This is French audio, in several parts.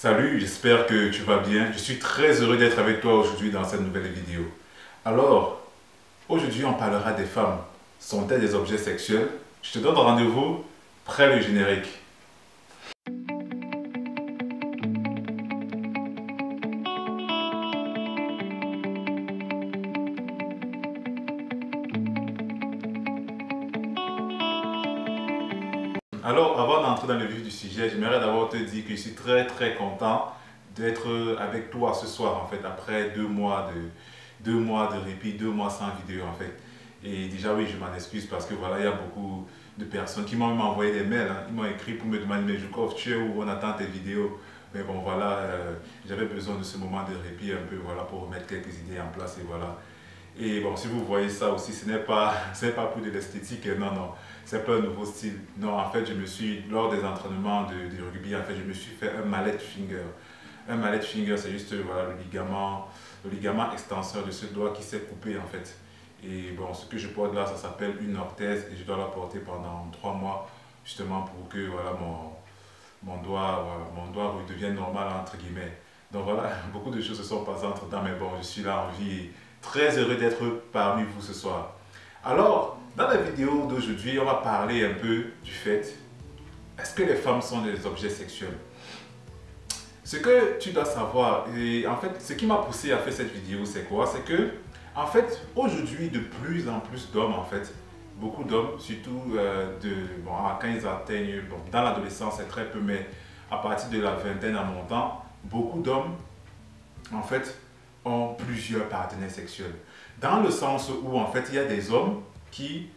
Salut, j'espère que tu vas bien. Je suis très heureux d'être avec toi aujourd'hui dans cette nouvelle vidéo. Alors, aujourd'hui on parlera des femmes. Sont-elles des objets sexuels? Je te donne rendez-vous près le générique. Alors, avant d'entrer dans le vif du sujet, j'aimerais d'abord te dire que je suis très content d'être avec toi ce soir en fait, après deux mois de répit, 2 mois sans vidéo en fait. Et déjà oui, je m'en excuse parce que voilà, il y a beaucoup de personnes qui m'ont même envoyé des mails, hein. Ils m'ont écrit pour me demander, mais Joukov, tu es où, on attend tes vidéos. Mais bon voilà, j'avais besoin de ce moment de répit un peu, voilà, pour remettre quelques idées en place et voilà. Et bon, si vous voyez ça aussi, ce n'est pas, c'est pas pour de l'esthétique, non. C'est pas un nouveau style. Non, en fait, lors des entraînements de rugby, en fait, je me suis fait un mallet finger. Un mallet finger, c'est juste voilà, le ligament extenseur de ce doigt qui s'est coupé, en fait. Et bon, ce que je porte là, ça s'appelle une orthèse et je dois la porter pendant 3 mois, justement pour que voilà, mon doigt redevienne normal, entre guillemets. Donc voilà, beaucoup de choses se sont passées entre temps, mais bon, je suis là en vie et très heureux d'être parmi vous ce soir. Alors, dans la vidéo d'aujourd'hui, on va parler un peu du fait, est-ce que les femmes sont des objets sexuels? Ce que tu dois savoir, et en fait, ce qui m'a poussé à faire cette vidéo, c'est quoi? C'est que, en fait, aujourd'hui, de plus en plus d'hommes, en fait, beaucoup d'hommes, surtout quand ils atteignent, bon, dans l'adolescence, c'est très peu, mais à partir de la vingtaine en montant, beaucoup d'hommes, en fait, ont plusieurs partenaires sexuels. Dans le sens où, en fait, il y a des hommes qui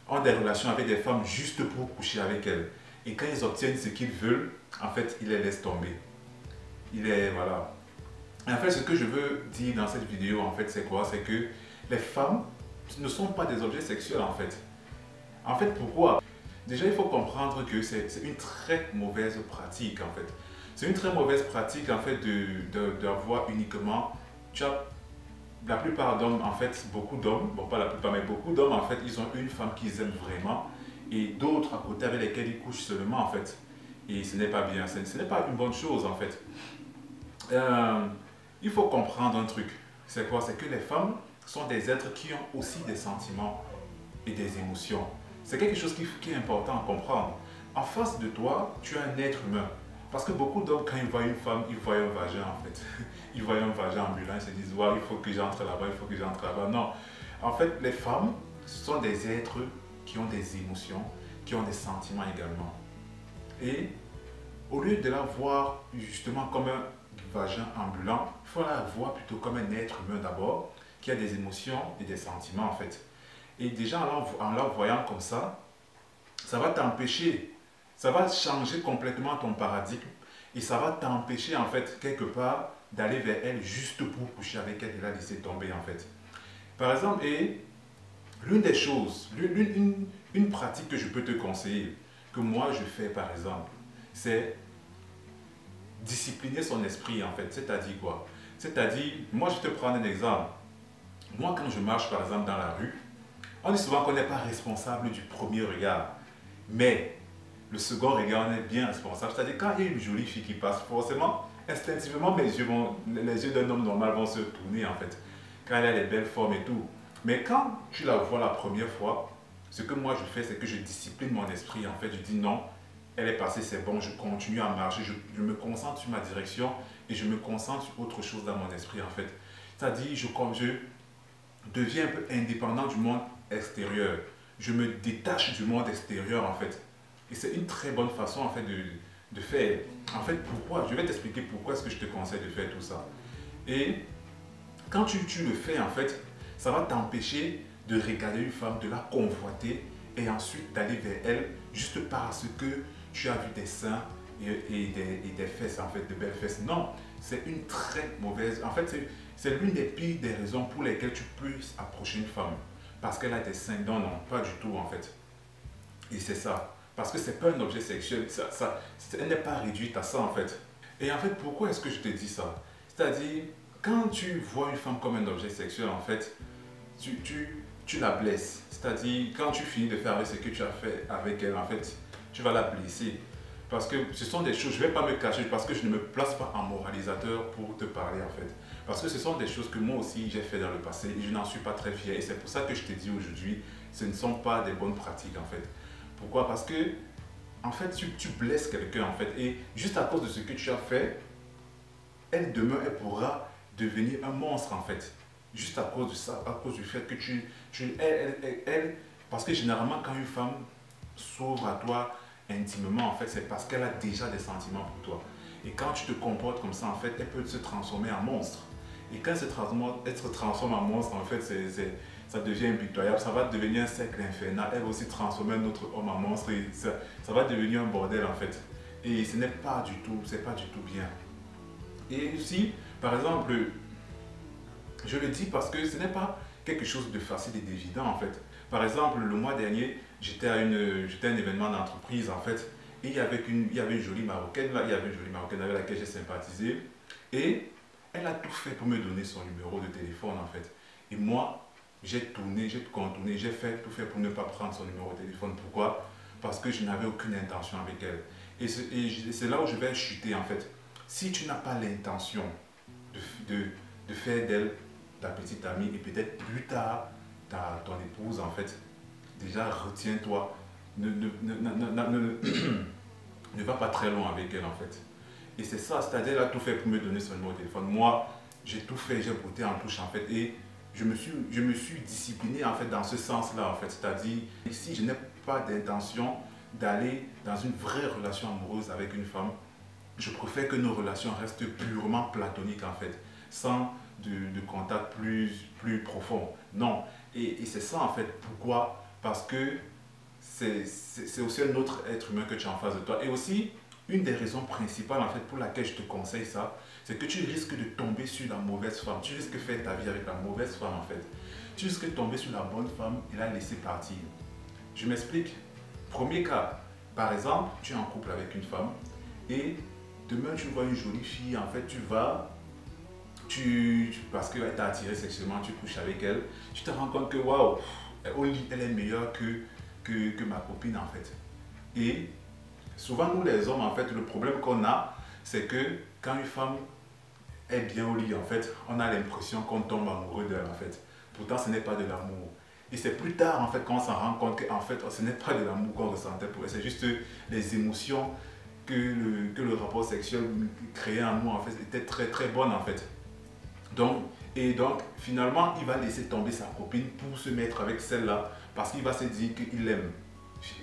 ont des relations avec des femmes juste pour coucher avec elles. Et quand ils obtiennent ce qu'ils veulent, en fait, ils les laissent tomber. Voilà. En fait, ce que je veux dire dans cette vidéo, en fait, c'est quoi? C'est que les femmes ne sont pas des objets sexuels, en fait. En fait, pourquoi? Déjà, il faut comprendre que c'est une très mauvaise pratique, en fait. C'est une très mauvaise pratique, en fait, d'avoir uniquement... La plupart d'hommes, en fait, beaucoup d'hommes, bon pas la plupart, mais beaucoup d'hommes, en fait, ils ont une femme qu'ils aiment vraiment et d'autres à côté avec lesquels ils couchent seulement, en fait. Et ce n'est pas bien, ce n'est pas une bonne chose, en fait. Il faut comprendre un truc. C'est quoi? C'est que les femmes sont des êtres qui ont aussi des sentiments et des émotions. C'est quelque chose qui est important à comprendre. En face de toi, tu as un être humain. Parce que beaucoup d'hommes, quand ils voient une femme, ils voient un vagin en fait. Ils voient un vagin ambulant, ils se disent, ouais, il faut que j'entre là-bas, il faut que j'entre là-bas. Non. En fait, les femmes sont des êtres qui ont des émotions, qui ont des sentiments également. Et au lieu de la voir justement comme un vagin ambulant, il faut la voir plutôt comme un être humain d'abord, qui a des émotions et des sentiments en fait. Et déjà en la voyant comme ça va t'empêcher, ça va changer complètement ton paradigme et ça va t'empêcher en fait quelque part d'aller vers elle juste pour coucher avec elle et la laisser tomber en fait. Par exemple, et l'une des choses, une pratique que je peux te conseiller, que moi je fais par exemple, c'est discipliner son esprit en fait. C'est-à-dire quoi? C'est-à-dire, moi je te prends un exemple. Moi quand je marche par exemple dans la rue, on dit souvent qu'on n'est pas responsable du premier regard. Mais le second regard, on est bien responsable. C'est-à-dire quand il y a une jolie fille qui passe, forcément, instinctivement, les yeux d'un homme normal vont se tourner en fait. Quand elle a les belles formes et tout. Mais quand tu la vois la première fois, ce que moi je fais, c'est que je discipline mon esprit. En fait, je dis non, elle est passée, c'est bon, je continue à marcher, je me concentre sur ma direction et je me concentre sur autre chose dans mon esprit en fait. C'est-à-dire, je deviens un peu indépendant du monde extérieur. Je me détache du monde extérieur en fait. Et c'est une très bonne façon en fait de faire. En fait, pourquoi? Je vais t'expliquer pourquoi est-ce que je te conseille de faire tout ça. Et quand tu le fais en fait, ça va t'empêcher de regarder une femme, de la convoiter et ensuite d'aller vers elle juste parce que tu as vu des seins et des fesses en fait, de belles fesses. Non, c'est une très mauvaise... En fait, c'est l'une des pires des raisons pour lesquelles tu peux approcher une femme. Parce qu'elle a des seins. Non, non, pas du tout en fait. Et c'est ça. Parce que ce n'est pas un objet sexuel. Elle n'est pas réduite à ça en fait. Et en fait, pourquoi est-ce que je te dis ça? C'est-à-dire, quand tu vois une femme comme un objet sexuel, en fait, tu la blesses. C'est-à-dire, quand tu finis de faire avec ce que tu as fait avec elle, en fait, tu vas la blesser. Parce que ce sont des choses, je ne vais pas me cacher, parce que je ne me place pas en moralisateur pour te parler en fait. Parce que ce sont des choses que moi aussi j'ai fait dans le passé et je n'en suis pas très fier. Et c'est pour ça que je te dis aujourd'hui, ce ne sont pas des bonnes pratiques en fait. Pourquoi? Parce que en fait tu blesses quelqu'un en fait. Et juste à cause de ce que tu as fait, elle demain elle pourra devenir un monstre en fait. Juste à cause de ça, à cause du fait que parce que généralement quand une femme s'ouvre à toi intimement, en fait, c'est parce qu'elle a déjà des sentiments pour toi. Et quand tu te comportes comme ça, en fait, elle peut se transformer en monstre. Et quand elle se transforme en monstre, en fait, ça devient impitoyable. Ça va devenir un cercle infernal. Elle va aussi transformer un autre homme en monstre. Et ça va devenir un bordel, en fait. Et ce n'est pas du tout, c'est pas du tout bien. Et aussi, par exemple, je le dis parce que ce n'est pas quelque chose de facile et d'évident, en fait. Par exemple, le mois dernier, j'étais à un événement d'entreprise en fait, et il y avait une jolie Marocaine là, il y avait une jolie Marocaine avec laquelle j'ai sympathisé, et elle a tout fait pour me donner son numéro de téléphone en fait. Et moi, j'ai tourné, j'ai contourné, j'ai fait tout fait pour ne pas prendre son numéro de téléphone. Pourquoi? Parce que je n'avais aucune intention avec elle. Et c'est là où je vais chuter en fait. Si tu n'as pas l'intention de faire d'elle ta petite amie et peut-être plus tard ton épouse en fait, déjà retiens-toi, ne va pas très loin avec elle en fait. Et c'est ça, c'est-à-dire elle a tout fait pour me donner son numéro de téléphone. Moi, j'ai tout fait, j'ai botté en touche en fait, et je me suis discipliné en fait dans ce sens-là en fait, c'est-à-dire si je n'ai pas d'intention d'aller dans une vraie relation amoureuse avec une femme, je préfère que nos relations restent purement platoniques en fait, sans de contact plus profond. Non, et c'est ça en fait, pourquoi? Parce que c'est aussi un autre être humain que tu as en face de toi. Et aussi, une des raisons principales en fait pour laquelle je te conseille ça, c'est que tu risques de tomber sur la mauvaise femme. Tu risques de faire ta vie avec la mauvaise femme en fait. Tu risques de tomber sur la bonne femme et la laisser partir. Je m'explique. Premier cas, par exemple, tu es en couple avec une femme et demain tu vois une jolie fille, en fait parce qu'elle t'a attiré sexuellement, tu couches avec elle, tu te rends compte que waouh, au lit, elle est meilleure que ma copine en fait. Et souvent nous les hommes en fait, le problème qu'on a, c'est que quand une femme est bien au lit en fait, on a l'impression qu'on tombe amoureux d'elle en fait. Pourtant ce n'est pas de l'amour. Et c'est plus tard en fait qu'on s'en rend compte qu'en fait ce n'est pas de l'amour qu'on ressentait pour elle, c'est juste les émotions que le rapport sexuel créait en nous en fait était très très bonne en fait. Donc, finalement, il va laisser tomber sa copine pour se mettre avec celle-là parce qu'il va se dire qu'il l'aime.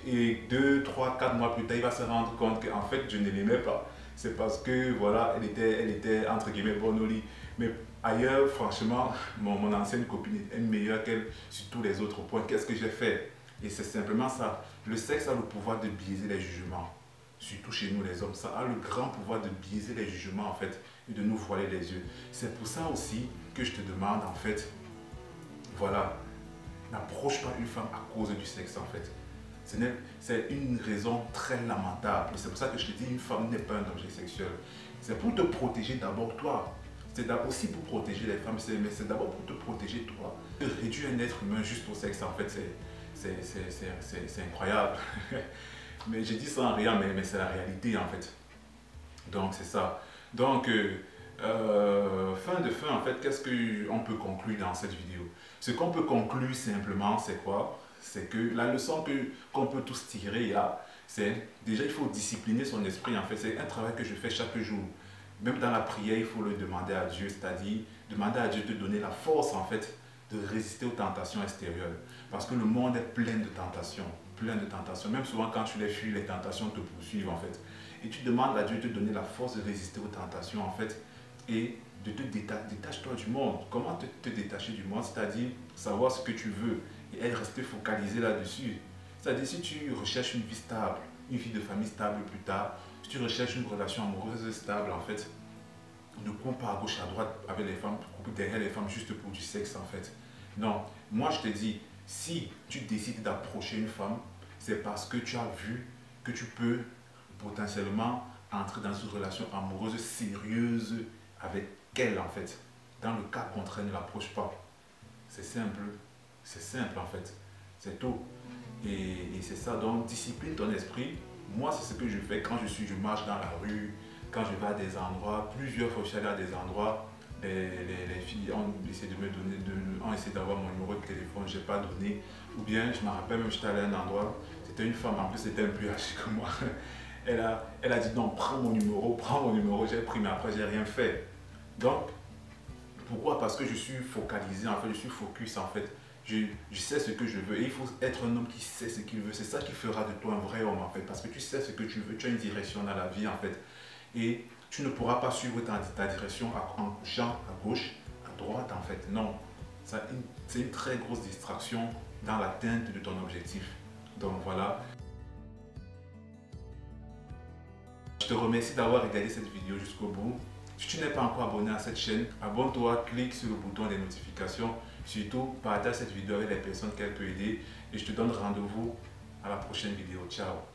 Et 2, 3, 4 mois plus tard, il va se rendre compte qu'en fait, je ne l'aimais pas. C'est parce que, voilà, elle était entre guillemets bonne au lit. Mais ailleurs, franchement, mon ancienne copine est meilleure qu'elle sur tous les autres points. Qu'est-ce que j'ai fait? Et c'est simplement ça. Le sexe a le pouvoir de biaiser les jugements. Surtout chez nous les hommes, ça a le grand pouvoir de biaiser les jugements en fait et de nous voiler les yeux. C'est pour ça aussi que je te demande en fait, voilà, n'approche pas une femme à cause du sexe en fait. C'est une raison très lamentable. C'est pour ça que je te dis, une femme n'est pas un objet sexuel. C'est pour te protéger d'abord toi. C'est aussi pour protéger les femmes, mais c'est d'abord pour te protéger toi. Réduire un être humain juste au sexe en fait, c'est incroyable. Mais j'ai dit ça en riant, mais c'est la réalité en fait. Donc c'est ça. Donc, fin de fin, en fait, qu'est-ce qu'on peut conclure dans cette vidéo? Ce qu'on peut conclure simplement, c'est quoi? C'est que la leçon qu'on peut tous tirer là, c'est déjà il faut discipliner son esprit en fait. C'est un travail que je fais chaque jour. Même dans la prière, il faut le demander à Dieu, c'est-à-dire demander à Dieu de donner la force en fait de résister aux tentations extérieures. Parce que le monde est plein de tentations, plein de tentations. Même souvent quand tu les fuis, les tentations te poursuivent en fait. Et tu demandes à Dieu de te donner la force de résister aux tentations en fait et de te détache-toi du monde. Comment te détacher du monde? C'est-à-dire savoir ce que tu veux et rester focalisé là-dessus. C'est-à-dire si tu recherches une vie stable, une vie de famille stable plus tard, si tu recherches une relation amoureuse stable en fait, ne cours pas à gauche à droite avec les femmes, derrière les femmes juste pour du sexe en fait. Non, moi je te dis, si tu décides d'approcher une femme, c'est parce que tu as vu que tu peux potentiellement entrer dans une relation amoureuse sérieuse avec elle en fait. Dans le cas contraire, ne l'approche pas. C'est simple en fait. C'est tout. Et c'est ça, donc discipline ton esprit, Moi, c'est ce que je fais quand je marche dans la rue, quand je vais à des endroits. Plusieurs fois, je suis allé à des endroits. Les filles ont essayé de me donner, ont essayé d'avoir mon numéro de téléphone, je n'ai pas donné. Ou bien, je me rappelle même, j'étais allé à un endroit, c'était une femme, en plus, c'était un peu âgée que moi. Elle a dit non, prends mon numéro, j'ai pris, mais après, j'ai rien fait. Donc, pourquoi? Parce que je suis focalisé, en fait, je suis focus, en fait. Je sais ce que je veux et il faut être un homme qui sait ce qu'il veut. C'est ça qui fera de toi un vrai homme, en fait, parce que tu sais ce que tu veux, tu as une direction dans la vie, en fait. Et tu ne pourras pas suivre ta direction en couchant à gauche, à droite, en fait. Non, c'est une très grosse distraction dans l'atteinte de ton objectif. Donc voilà. Je te remercie d'avoir regardé cette vidéo jusqu'au bout. Si tu n'es pas encore abonné à cette chaîne, abonne-toi, clique sur le bouton des notifications. Surtout, partage cette vidéo avec les personnes qu'elle peut aider. Et je te donne rendez-vous à la prochaine vidéo. Ciao!